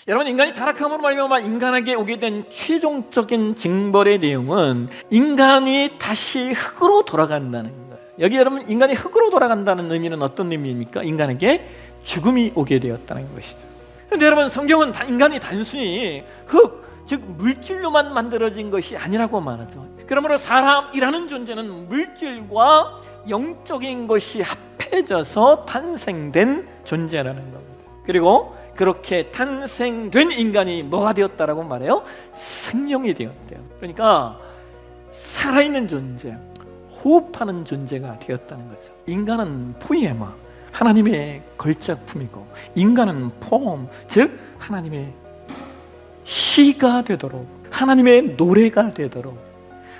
여러분, 인간이 타락함으로 말미암아 인간에게 오게 된 최종적인 징벌의 내용은 인간이 다시 흙으로 돌아간다는 거예요. 여기 여러분, 인간이 흙으로 돌아간다는 의미는 어떤 의미입니까? 인간에게 죽음이 오게 되었다는 것이죠. 그런데 여러분, 성경은 인간이 단순히 흙, 즉 물질로만 만들어진 것이 아니라고 말하죠. 그러므로 사람이라는 존재는 물질과 영적인 것이 합해져서 탄생된 존재라는 겁니다. 그리고 그렇게 탄생된 인간이 뭐가 되었다라고 말해요? 생명이 되었대요. 그러니까 살아있는 존재, 호흡하는 존재가 되었다는 거죠. 인간은 포이에마, 하나님의 걸작품이고, 인간은 포음, 즉 하나님의 시가 되도록, 하나님의 노래가 되도록,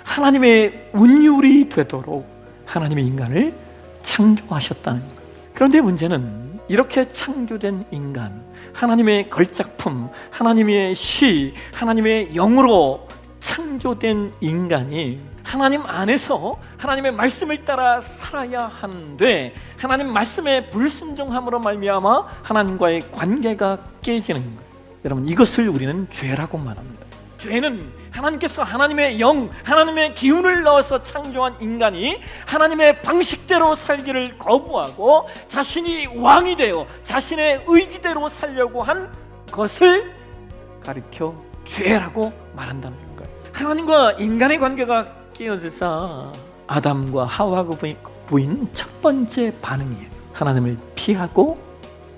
하나님의 운율이 되도록 하나님의 인간을 창조하셨다는 거예요. 그런데 문제는 이렇게 창조된 인간, 하나님의 걸작품, 하나님의 시, 하나님의 영으로 창조된 인간이 하나님 안에서 하나님의 말씀을 따라 살아야 하는데, 하나님 말씀에 불순종함으로 말미암아 하나님과의 관계가 깨지는 거예요. 여러분, 이것을 우리는 죄라고 말합니다. 죄는 하나님께서 하나님의 영, 하나님의 기운을 넣어서 창조한 인간이 하나님의 방식대로 살기를 거부하고 자신이 왕이 되어 자신의 의지대로 살려고 한 것을 가리켜 죄라고 말한다는 거예요. 하나님과 인간의 관계가 깨어져서 아담과 하와가 보인 첫 번째 반응이에요. 하나님을 피하고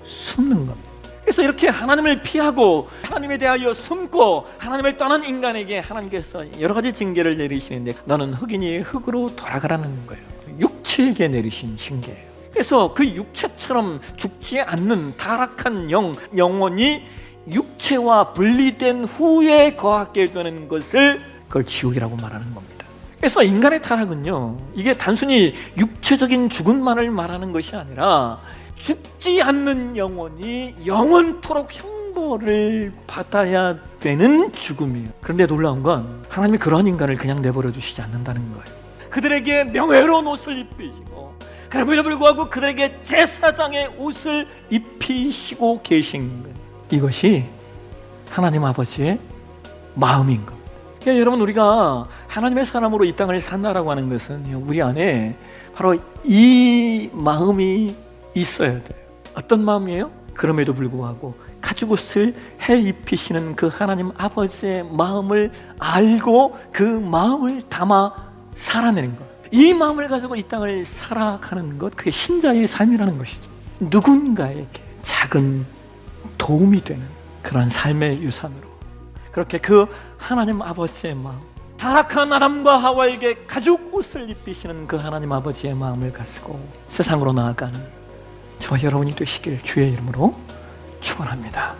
숨는 겁니다. 그래서 이렇게 하나님을 피하고 하나님에 대하여 숨고 하나님을 떠난 인간에게 하나님께서 여러 가지 징계를 내리시는데, 너는 흙이니 흙으로 돌아가라는 거예요. 육체에게 내리신 징계예요. 그래서 그 육체처럼 죽지 않는 타락한 영혼이 육체와 분리된 후에 거하게 되는 것을, 그걸 지옥이라고 말하는 겁니다. 그래서 인간의 타락은요, 이게 단순히 육체적인 죽음만을 말하는 것이 아니라 죽지 않는 영혼이 영원토록 형벌을 받아야 되는 죽음이에요. 그런데 놀라운 건 하나님이 그러한 인간을 그냥 내버려 두시지 않는다는 거예요. 그들에게 명예로운 옷을 입히시고, 그럼에도 불구하고 그들에게 제사장의 옷을 입히시고 계신 거예요. 이것이 하나님 아버지의 마음인 겁니다. 그러니까 여러분, 우리가 하나님의 사람으로 이 땅을 산다라고 하는 것은 우리 안에 바로 이 마음이 있어야 돼요. 어떤 마음이에요? 그럼에도 불구하고 가죽옷을 해 입히시는 그 하나님 아버지의 마음을 알고 그 마음을 담아 살아내는 것. 이 마음을 가지고 이 땅을 살아가는 것, 그게 신자의 삶이라는 것이죠. 누군가에게 작은 도움이 되는 그런 삶의 유산으로, 그렇게 그 하나님 아버지의 마음, 타락한 아담과 하와에게 가죽옷을 입히시는 그 하나님 아버지의 마음을 가지고 세상으로 나아가는 저와 여러분이 되시길 주의 이름으로 축원합니다.